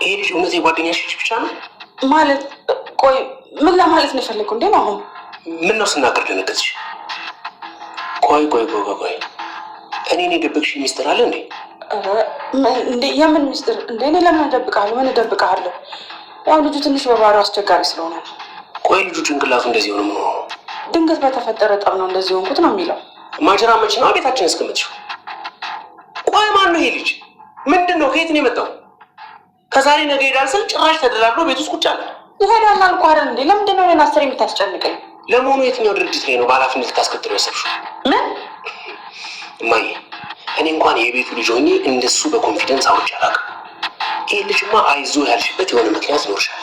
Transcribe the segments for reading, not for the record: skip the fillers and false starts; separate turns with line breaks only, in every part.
ይሄ ልጅ እውነት የጓደኛሽ ልጅ ብቻ ነው
ማለት? ቆይ ምን ለማለት ነው የፈለከው እንዴ? ነው
ምን ነው ስናገር ደነገጥሽ? ቆይ እኔ ደብቅሽ ሚስጥር አለ እንዴ?
እንዴ የምን ሚስጥር እንዴ? እኔ ለምን እደብቃለሁ? ምን እደብቃለሁ? ያው ልጁ ትንሽ በባህሪው አስቸጋሪ ስለሆነ።
ቆይ ልጁ ጭንቅላቱ እንደዚህ ሆነ? ምን ሆነ?
ድንገት በተፈጠረ ጠብ ነው እንደዚህ ሆንኩት ነው የሚለው።
ማጀራ መች ነው ቤታችን እስከምትሽው? ቆይ ማን ነው ይሄ ልጅ? ምንድነው? ከየት ነው የመጣው? ከዛሬ ነገ ይሄዳል ስል ጭራሽ ተደላድሎ ቤት ውስጥ ቁጭ አለ።
ይሄዳል አልኩ አይደል እንዴ? ለምንድነው እኔን አስር የምታስጨንቀኝ?
ለመሆኑ የትኛው ድርጅት ላይ ነው በኃላፊነት ልታስከትለው ያሰብሽው?
ምን
እማዬ፣ እኔ እንኳን የቤቱ ልጅ ሆኜ እንደሱ በኮንፊደንስ አውርቼ አላውቅም። ይሄ ልጅማ አይዞ ያልሽበት የሆነ ምክንያት ይኖርሻል።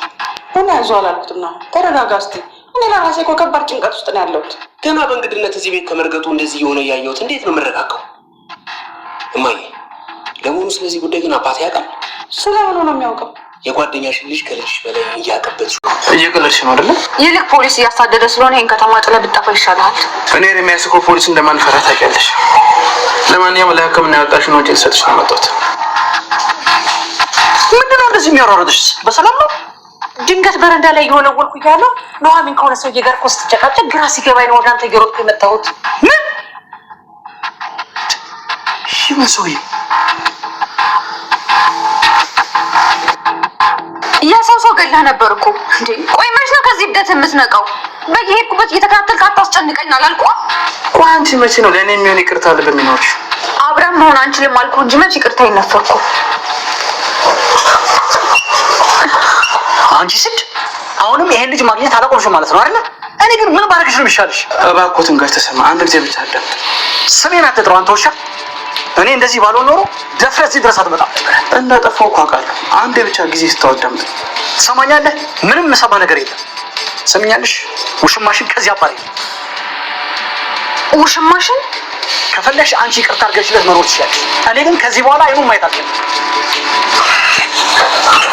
እኔ አይዞ አላልኩትም ነው። ተረጋጋ እስኪ። እኔ ለራሴ እኮ ከባድ ጭንቀት ውስጥ ነው ያለሁት።
ገና በእንግድነት እዚህ ቤት ከመርገጡ እንደዚህ የሆነ እያየሁት እንዴት ነው የምረጋጋው? እማዬ፣ ለመሆኑ ስለዚህ ጉዳይ ግን አባቴ ያውቃል?
ስለምን ነው የሚያውቀው?
የጓደኛሽን ልጅ ከልጅሽ በላይ እያቀበልሽ
እየቀለድሽ ነው አይደለ?
ይልቅ ፖሊስ እያሳደደ ስለሆነ ይሄን ከተማ ጥለህ ብትጠፋ ይሻላል።
እኔ የሚያስከው ፖሊስ እንደማንፈራ ታውቂያለሽ። ለማንኛውም ለሕክምና ያወጣሽውን ወጪ ልሰጥሽ ነው የመጣሁት።
ምንድን ነው እንደዚህ የሚያሯሯጥሽ? በሰላም ነው? ድንገት በረንዳ ላይ እየወለወልኩ እያለሁ ኑሐሚን ከሆነ ሰውዬ ጋር እኮ ስትጨቃጨቅ ግራ ሲገባኝ ነው ወደ አንተ እየሮጥኩ የመጣሁት። ምን
ምን ሰውዬ?
ሰው ገላህ ነበር እኮ እንዴ? ቆይ መች ነው ከዚህ እብደት የምትነቃው? በየሄድኩበት እየተከታተልክ አታስጨንቀኝ አላልኩህ?
ቆይ አንቺ መቼ ነው ለእኔ የሚሆን ይቅርታ ልብ የሚኖርሽ?
አብረን መሆን አንችልም አልኩህ እንጂ መች ይቅርታ ይነፈርኩ?
አንቺ ስድ አሁንም ይሄን ልጅ ማግኘት አላቆምሽም ማለት ነው አይደል? እኔ ግን ምን ባረግሽ ነው የሚሻልሽ? እባክዎትን ጋር ተሰማ አንድ ጊዜ ብቻ አዳምጥ። ስሜን አትጥራው አንተ ውሻ። እኔ እንደዚህ ባልሆን ኖሮ ደፍረህ እዚህ ድረስ አትመጣም ነበር። እንዳጠፋው እኮ አውቃለሁ። አንዴ ብቻ ጊዜ ስታወዳምጥ ትሰማኛለህ? ምንም የምሰማ ነገር የለም። ሰምኛለሽ? ውሽማሽን ከዚህ አባሪ።
ውሽማሽን
ከፈለሽ አንቺ ይቅርታ አድርገሽለት መኖር ትችያለሽ። እኔ ግን ከዚህ በኋላ አይኑን ማየት አልችልም።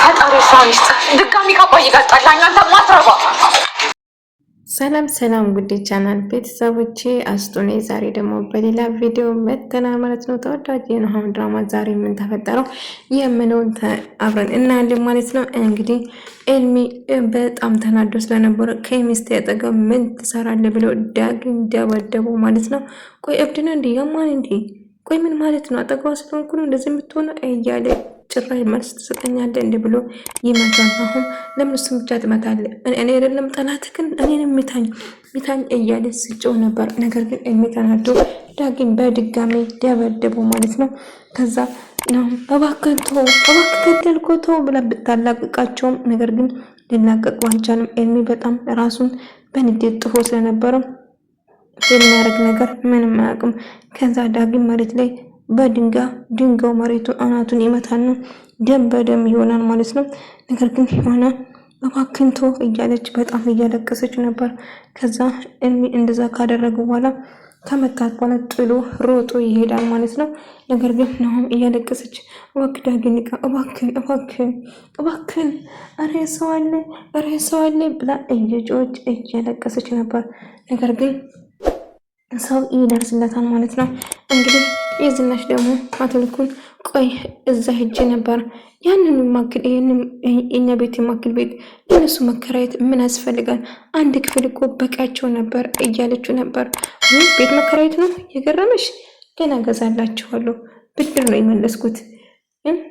ፈጣሪ ሳይስት ድጋሚ ካባይ ጋር ጣላኝ አንተ ማትረባ።
ሰላም ጉዴ ቻናል ቤተሰቦቼ አስጡኔ ዛሬ ደግሞ በሌላ ቪዲዮ መተና ማለት ነው። ተወዳጅ የኑሐሚን ድራማ ዛሬ ምን ተፈጠረው የምንውን አብረን እናያለን ማለት ነው። እንግዲህ ኤልሚ በጣም ተናዶ ስለነበረ ከሚስት ያጠገብ ምን ትሰራለህ ብለው ዳግም ደበደቡ ማለት ነው። ቆይ እብድና እንዴ ያማን እንዴ? ቆይ ምን ማለት ነው? አጠገቧ ስለሆንኩ ነው እንደዚህ የምትሆነው እያለ ጭራሽ መልስ ትሰጠኛለህ እንደ ብሎ ይመታል። አሁን ለምን እሱን ብቻ ትመታለህ? እኔ አይደለም ጠላት ግን እኔንም ሚታኝ እያለ ስጨው ነበር። ነገር ግን የሚተናዶ ዳግም በድጋሚ ደበደቡ ማለት ነው። ከዛ ነው እባክህ ገደልኩህ ተው ብላ ብታላቅቃቸውም ነገር ግን ሊላቀቁ አልቻለም። ኤልሚ በጣም ራሱን በንዴት ጥፎ ስለነበረው የሚያደርግ ነገር ምንም አያውቅም። ከዛ ዳግም መሬት ላይ በድንጋው መሬቱን አናቱን ይመታና ደም በደም ይሆናል ማለት ነው። ነገር ግን የሆነ እባክህን ተው እያለች በጣም እያለቀሰች ነበር። ከዛ እንደዛ ካደረጉ በኋላ ከመታት በኋላ ጥሎ ሮጦ ይሄዳል ማለት ነው። ነገር ግን ናሆም እያለቀሰች እባክህ ዳግም ንቃ፣ እባክህን ኧረ ሰው አለ ብላ እየጮች እያለቀሰች ነበር። ነገር ግን ሰው ይደርስለታል ማለት ነው። እንግዲህ የዝናሽ ደግሞ አትልኩን ቆይ እዛ ሄጄ ነበር ያንን ማክል የኛ ቤት የማክል ቤት ለነሱ መከራየት ምን ያስፈልጋል? አንድ ክፍል እኮ በቃቸው ነበር እያለችው ነበር። ቤት መከራየት ነው የገረመሽ? ገና ገዛላችኋለሁ ብድር ነው የመለስኩት።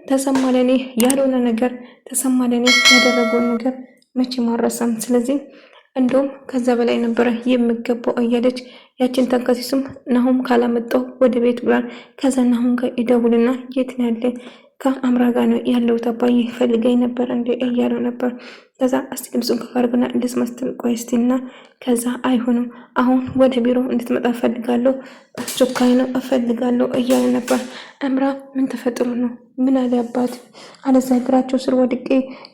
ተሰማ ለኔ ያልሆነ ነገር ተሰማ ለኔ ያደረገውን ነገር መቼ ማረሳም። ስለዚህ እንደውም ከዛ በላይ ነበረ የምገባው እያለች ያችን ተንከሲሱም ናሆም ካላመጣው ወደ ቤት ብሏል። ከዛ ናሆም ጋር ይደውልና የት ነው ያለ? ከአምራ ጋር ነው ያለው። አባዬ ፈልገኝ ነበር እንዴ እያለው ነበር። ከዛ እስቲ ድምፁን ከፋርግና እንደስመስል ቆይ እስቲና ከዛ አይሆንም አሁን ወደ ቢሮ እንድትመጣ እፈልጋለሁ፣ አስቸኳይ ነው እፈልጋለሁ እያለ ነበር። አምራ ምን ተፈጥሮ ነው? ምን አለ አባት? አለዛ እግራቸው ስር ወድቄ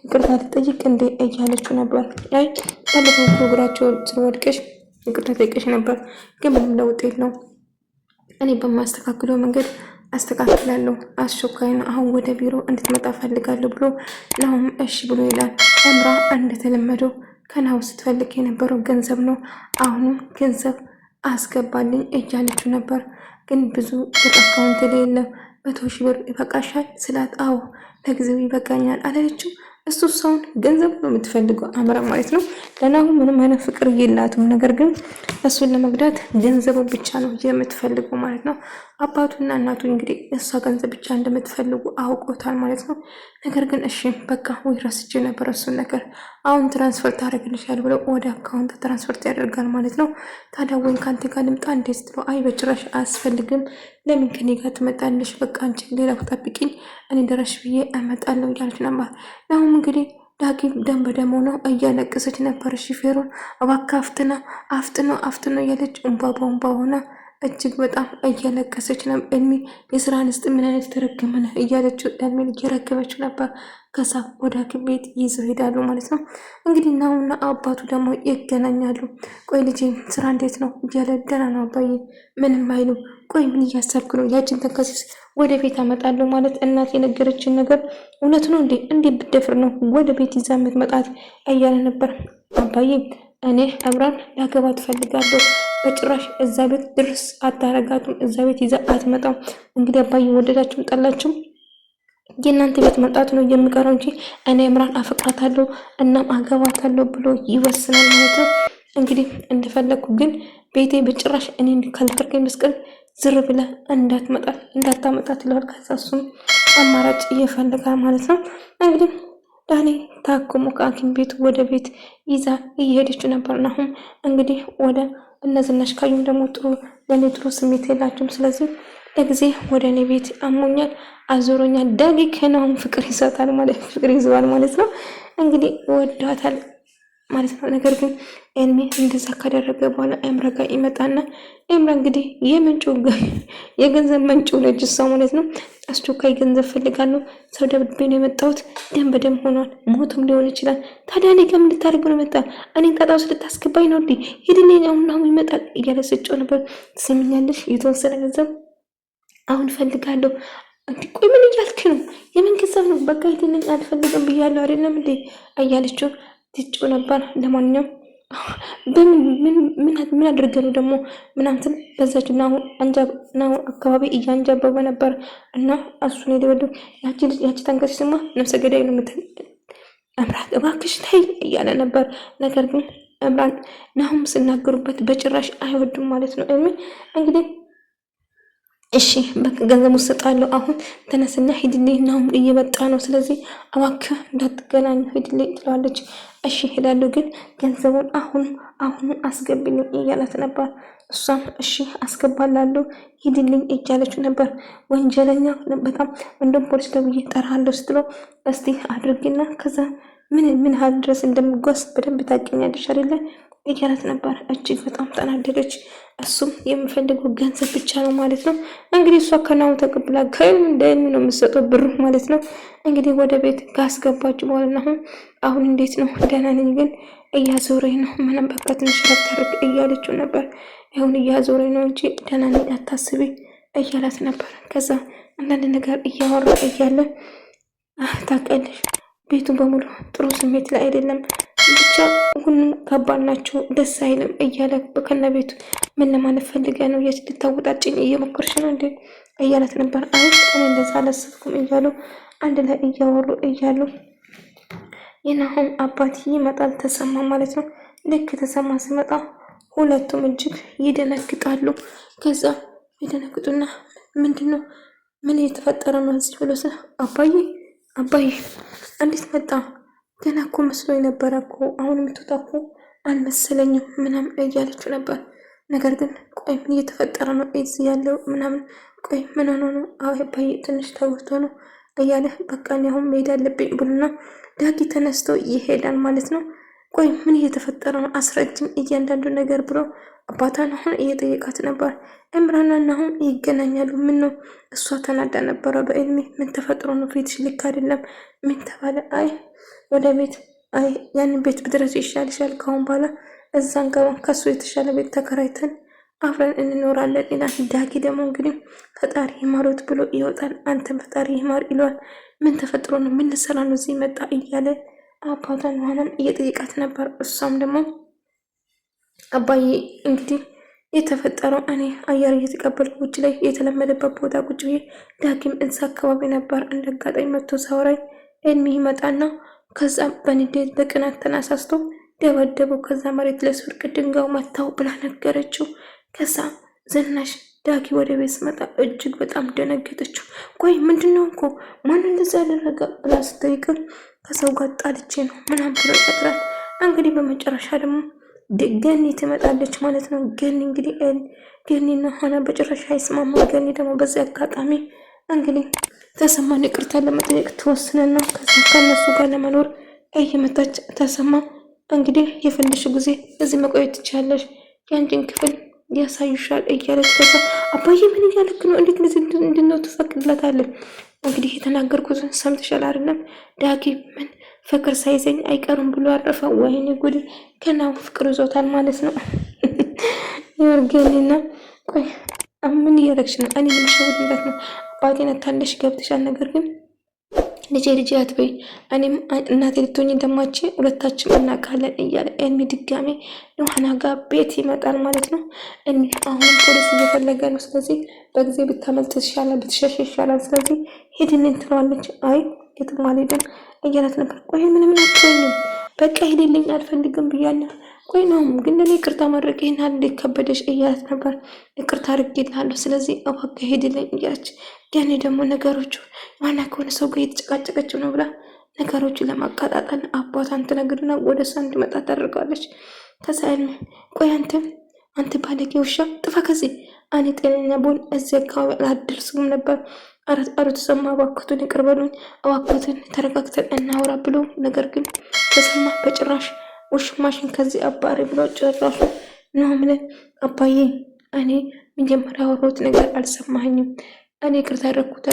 ይቅርታ ልጠይቅ እንዴ እያለችው ነበር። አይ ባለፈው እግራቸው ስር ወድቀሽ ይቅርታ ጠይቀሽ ነበር፣ ግን ምንም ለውጥ የለውም። እኔ በማስተካክለው መንገድ አስተካክላለሁ፣ አስቸኳይ ነው አሁን ወደ ቢሮ እንድትመጣ ፈልጋለሁ ብሎ ናሆም እሺ ብሎ ይላል። አምራ እንደተለመደው ከናው ስትፈልግ የነበረው ገንዘብ ነው። አሁንም ገንዘብ አስገባልኝ እያለችው ነበር። ግን ብዙ ብር አካውንት ላይ የለም። 100,000 ብር ይበቃሻል ስላት አዎ ለጊዜው ይበቃኛል አላለችው። እሱ ሰውን ገንዘብ ነው የምትፈልገው አምራ ማለት ነው። ለናሁም ምንም አይነት ፍቅር የላትም። ነገር ግን እሱን ለመግዳት ገንዘቡ ብቻ ነው የምትፈልገው ማለት ነው። አባቱና እናቱ እንግዲህ እሷ ገንዘብ ብቻ እንደምትፈልጉ አውቆታል ማለት ነው። ነገር ግን እሺ በቃ ወይ ረስቼ ነበር እሱን ነገር አሁን ትራንስፈር ታደርግልሻል ብለው ወደ አካውንት ትራንስፈር ያደርጋል ማለት ነው። ታዲያ ወይ ካንተ ጋር ልምጣ እንዴት ትለው አይ በጭራሽ አያስፈልግም ለምን ከኔ ጋር ትመጣለሽ? በቃ አንቺ ሌላ ቦታ ጠብቂኝ እኔ ደረሽ ብዬ እመጣለሁ እያለች ነበር። አሁን እንግዲህ ዳጊም ደም በደም ሆነው እያለቀሰች ነበር። ሹፌሩን እባክህ አፍጥኖ እያለች እንባ በእንባ ሆና እጅግ በጣም እያለቀሰች ነው። እድሜ የስራን ስጥ ምን አይነት ተረገመ ነህ እያለችው እድሜን እየረገመችው ነበር። ከዛ ወደ ሐኪም ቤት ይዘው ሄዳሉ ማለት ነው። እንግዲህ ናሁና አባቱ ደግሞ ይገናኛሉ። ቆይ ልጄ ስራ እንዴት ነው እያለ ደህና ነው አባዬ ምንም አይሉ። ቆይ ምን እያሰብክ ነው? ያችን ተንከሲስ ወደ ቤት አመጣለሁ ማለት እናት የነገረችን ነገር እውነት ነው እንዴ? እንዴት ብደፍር ነው ወደ ቤት ይዛ የምትመጣት እያለ ነበር። አባዬ እኔ አምራን ላገባ ትፈልጋለሁ በጭራሽ እዛ ቤት ድርስ አታረጋትም፣ እዛ ቤት ይዛ አትመጣም። እንግዲህ አባዬ ወደዳችሁም ጠላችሁም የእናንተ ቤት መምጣት ነው የሚቀረው እንጂ እኔ እምራን አፈቅራታለሁ እናም አገባታለሁ ብሎ ይወስናል ማለት ነው። እንግዲህ እንደፈለግኩ ግን ቤቴ በጭራሽ እኔ ካልተርከኝ መስቀል ዝር ብለ እንዳታመጣት ይለዋል። ከዛ እሱም አማራጭ እየፈልጋል ማለት ነው። እንግዲህ ዳኒ ታክሞ ከሐኪም ቤት ወደ ቤት ይዛ እየሄደች ነበር። አሁን እንግዲህ ወደ እነዝናሽ ካዩም ደግሞ ጥሩ ስሜት የላቸውም። ስለዚህ ለጊዜ ወደ እኔ ቤት አሞኛል አዞሮኛል ዳጊ ከናሁም ፍቅር ይዟታል ማለት ነው። እንግዲህ ወዷታል ማለት ነው። ነገር ግን ኤልሚ እንደዛ ካደረገ በኋላ ኤምራ ጋር ይመጣና ኤምራ እንግዲህ የገንዘብ ምንጩ ነች እሷ ማለት ነው። አስቸኳይ ገንዘብ ፈልጋለሁ፣ ሰው ደብድቤ ነው የመጣሁት፣ ደም በደም ሆኗል፣ ሞትም ሊሆን ይችላል። ታዲያ እኔ ጋር ምን ልታደርግ ነው መጣ? እኔን ጣጣ ውስጥ ልታስገባኝ ነው እንዴ? ሂድልኝ አሁን ይመጣል እያለ ስጮህ ነበር። ትሰሚኛለሽ? የተወሰነ ገንዘብ አሁን ፈልጋለሁ። ቆይ ምን እያልክ ነው? የምን ገንዘብ ነው? በቃ ሂድልኝ አልፈልግም ብያለሁ አይደለም እንዴ እያለችው ትጮህ ነበር። ለማንኛውም ምን አድርገ ነው ደግሞ ምናምን በዛች ናሁ አካባቢ እያንጃበበ ነበር እና እሱን የደወደ ያቺ ተንከሲ ስማ ነፍሰ ገዳይ ነው ምትል እምራት እባክሽ ተይ እያለ ነበር። ነገር ግን እምራት ናሁም ስናገሩበት በጭራሽ አይወዱም ማለት ነው። እንግዲህ እሺ በቃ ገንዘብ ሰጣለሁ፣ አሁን ተነስና ሂድልኝ ናሁም እየመጣ ነው፣ ስለዚህ እባክህ እንዳትገናኙ ሂድልኝ ትለዋለች። እሺ ሄዳለሁ፣ ግን ገንዘቡን አሁን አስገብልኝ እያላት ነበር። እሷም እሺ አስገባላለሁ ሂድልኝ እያለችው ነበር። ወንጀለኛ በጣም እንደም ፖሊስ ደውዬ እጠራለሁ ስትለው እስቲ አድርጊና ከዛ ምን ያህል ድረስ እንደምጓዝ በደንብ ታውቂኛለሽ አይደለ እያላት ነበር። እጅግ በጣም ተናደደች። እሱም የሚፈልገው ገንዘብ ብቻ ነው ማለት ነው። እንግዲህ እሷ ከናሁ ተቀብላ ከእንደሚ ነው የምትሰጠው ብሩ ማለት ነው። እንግዲህ ወደ ቤት ካስገባች በኋላ አሁን እንዴት ነው? ደህና ነኝ፣ ግን እያዞረኝ ነው፣ ምንም በቃ ትንሽ ረፍታርግ እያለችው ነበር። አሁን እያዞረኝ ነው እንጂ ደህና ነኝ አታስቢ እያላት ነበር። ከዛ አንዳንድ ነገር እያወራ እያለ ታውቂያለሽ ቤቱ በሙሉ ጥሩ ስሜት ላይ አይደለም፣ ብቻ ሁሉም ከባድ ናቸው፣ ደስ አይልም እያለ ከነ ቤቱ ምን ለማለት ፈልገ ነው? የት ልታወጣጭኝ እየሞከርሽ ነው እንዴ እያላት ነበር። አይ እኔ እንደዛ አላሰብኩም እያሉ አንድ ላይ እያወሩ እያሉ የናሁም አባት ይመጣል ተሰማ ማለት ነው። ልክ ተሰማ ሲመጣ ሁለቱም እጅግ ይደነግጣሉ። ከዛ ይደነግጡና ምንድነው ምን እየተፈጠረ ነው እዚህ ብሎ አባዬ እንዴት መጣ? ገና እኮ መስሎ የነበረ እኮ አሁን የምትወጣ እኮ አልመሰለኝም ምናምን እያለችው ነበር። ነገር ግን ቆይ ምን እየተፈጠረ ነው እዚህ ያለው ምናምን ቆይ ምን ሆኖ ነው? አባዬ ትንሽ ተወርቶ ነው እያለ በቃ እኔ አሁን መሄድ አለብኝ ብሎና ዳጊ ተነስቶ ይሄዳል ማለት ነው። ቆይ ምን እየተፈጠረ ነው አስረጅም እያንዳንዱ ነገር ብሎ አባቷን አሁን እየጠየቃት ነበር። እምራንና አሁን ይገናኛሉ። ምን ነው እሷ ተናዳ ነበረ በኤልሚ ምን ተፈጥሮ ነው ፊትሽ ልክ አይደለም ምን ተባለ? አይ ወደ ቤት ያንን ቤት ብድረስ ይሻልሻል፣ ካሁን በኋላ እዛን ገባ ከሱ የተሻለ ቤት ተከራይተን አብረን እንኖራለን ይላል። ዳጊ ደግሞ እንግዲህ ፈጣሪ ይማሮት ብሎ ይወጣል። አንተም ፈጣሪ ይማር ይለዋል። ምን ተፈጥሮ ነው ምን ልሰራ ነው እዚህ መጣ እያለ አባቷን ሆነም እየጠየቃት ነበር። እሷም ደግሞ አባዬ እንግዲህ የተፈጠረው እኔ አየር እየተቀበልኩ ውጭ ላይ የተለመደበት ቦታ ቁጭ ብዬ ዳግም እንሳ አካባቢ ነበር። እንደ አጋጣሚ መጥቶ ሳውራኝ ኤልሚ ይመጣና ከዛ በንዴት በቅናት ተነሳስቶ ደበደበው። ከዛ መሬት ላይ ሲወድቅ ድንጋዩ መታው ብላ ነገረችው። ከዛ ዝናሽ ዳጊ ወደ ቤት ስመጣ እጅግ በጣም ደነገጠችው። ቆይ ምንድነው እኮ ማን እንደዛ ያደረገ ብላ ስትጠይቅም ከሰው ጋር ጣልቼ ነው ምናምን ብሎ ይቀጥራል። እንግዲህ በመጨረሻ ደግሞ ገኒ ትመጣለች ማለት ነው። ገኒ እንግዲህ ገኒና ሆነ በጭራሽ አይስማማ። ገኒ ደግሞ በዚህ አጋጣሚ እንግዲህ ተሰማን ይቅርታ ለመጠየቅ ትወስንና ከዛ ከነሱ ጋር ለመኖር እየመጣች ተሰማ እንግዲህ የፈለሽ ጊዜ እዚህ መቆየት ትችላለሽ፣ ያንቺን ክፍል ያሳዩሻል እያለች ከዛ አባዬ ምን እያልክ ነው? እንዴት እንደዚህ እንድነው ትፈቅድላታለህ? እንግዲህ የተናገርኩት ሰምተሻል አይደለም? ዳጊ ምን ፍቅር ሳይዘኝ አይቀርም ብሎ አረፈ። ወይኔ ጉድ ከናው ፍቅር ይዞታል ማለት ነው። ይወርገኝና ቆይ ምን እያደረግሽ ነው? እኔ ምን ሸውድላት ነው? አባቴን አታለሽ ገብተሻል። ነገር ግን ልጄ አትበይ፣ እኔም እናቴ ልትሆኝ እንደማች ሁለታችን እናውቃለን እያለ ኤልሚ ድጋሜ ኑሃና ጋር ቤት ይመጣል ማለት ነው። አሁን ፖሊስ እየፈለገ ነው። ስለዚህ በጊዜ ብታመልጥ ይሻላል፣ ብትሸሽ ይሻላል። ስለዚህ ሂድልኝ ትለዋለች። አይ የትም አልሄድም እያላት ነበር። ቆይ ምንም አትሆኝም፣ በቃ ሂድልኝ አልፈልግም ብያለሁ። ቆይ ነው ግን ለኔ ይቅርታ ማድረግ ይሄን ያህል እንዲከበደሽ እያላት ነበር። ይቅርታ አድርጌልሃለሁ፣ ስለዚህ እባክህ ሂድልኝ እያለች ያኔ ደግሞ ነገሮቹ ዋና ከሆነ ሰው ጋር የተጨቃጨቀችው ነው ብላ ነገሮቹን ለማቃጣጣል አባቷን ትነግርና ወደ እሷ እንዲመጣ ታደርጋለች። ከዛ ቆይ አንተ ባለጌ ውሻ ጥፋ ከዚህ እኔ ጤነኛ ብሆን እዚህ አካባቢ አላደርስም ነበር። አረ ተሰማ እባክዎትን ይቅር በሉኝ፣ እባክዎትን ተረጋግተን እናውራ ብሎ ነገር ግን ተሰማ በጭራሽ ውሽማሽን ከዚህ አባሪ ብሎ ጭራሹ ነው ምለን አባዬ እኔ መጀመሪያ ያወራሁት ነገር አልሰማኝም። እኔ ይቅርታ ያልኩት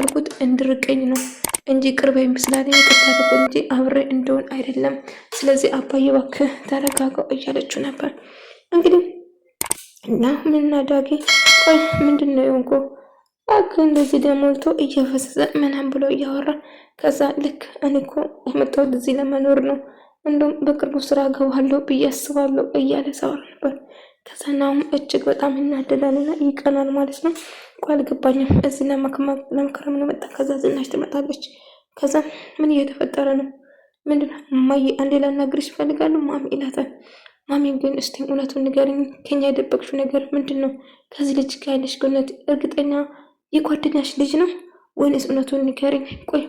እንድርቀኝ ነው እንጂ ቅርበ ይመስላል። ይቅርታ ያደረኩት እንጂ አብሬ እንደሆን አይደለም። ስለዚህ አባዬ እባክህ ተረጋጋው እያለችው ነበር። እንግዲህ እና ምንና ዳጊ ቆይ ምንድን ነው የሆንኩ እባክህ እንደዚህ ደሞልቶ እየፈሰሰ ምናምን ብሎ እያወራ ከዛ ልክ እኔ እኮ የመጣሁት እዚህ ለመኖር ነው፣ እንደውም በቅርቡ ስራ ገባለሁ ብዬ አስባለሁ እያለ ሳወራ ነበር። ከዛ ናሁም እጅግ በጣም እናደዳልና ይቀናል ማለት ነው። እኮ አልገባኝም፣ እዚህ ለመከረም ነው መጣ። ከዛ ዝናሽ ትመጣለች። ከዛ ምን እየተፈጠረ ነው? ምንድነው? ማየ አንዴ ላናግርሽ እፈልጋለሁ ማሚ ይላታል። ማሚ ግን እስቲ እውነቱን ንገሪኝ፣ ከኛ የደበቅሽው ነገር ምንድን ነው? ከዚህ ልጅ ጋር ያለሽ ግንኙነት እርግጠኛ የጓደኛሽ ልጅ ነው ወይስ? እውነቱን ንገሪኝ። ቆይ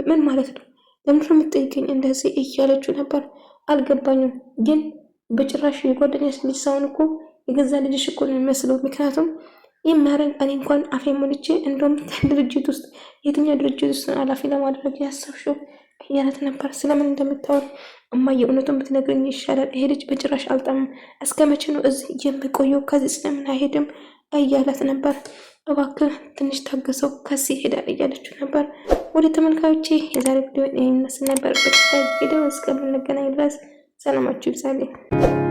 ምን ማለት ነው? ለምንድን ነው የምትጠይቀኝ እንደዚህ እያለችው ነበር። አልገባኝም፣ ግን በጭራሽ የጓደኛሽ ልጅ ሳይሆን እኮ የገዛ ልጅሽ እኮ ነው የሚመስለው። ምክንያቱም የሚያረግ እኔ እንኳን አፌ ሞልቼ እንደውም ድርጅት ውስጥ የትኛው ድርጅት ውስጥ ኃላፊ ለማድረግ ያሰብሽው እያለት ነበር። ስለምን እንደምታወር እማዬ እውነቱን ብትነግረኝ ይሻላል። ይሄ ልጅ በጭራሽ አልጣምም። እስከ መቼ ነው እዚህ የምቆየው? ከዚህ ስለምን አይሄድም እያለት ነበር። እባክህ ትንሽ ታገሰው ከዚህ ይሄዳል እያለችው ነበር። ወደ ተመልካዮቼ የዛሬ ቪዲዮ ይመስል ነበር። በቀጣይ ቪዲዮ እስከምንገናኝ ድረስ ሰላማችሁ ይብዛልኝ።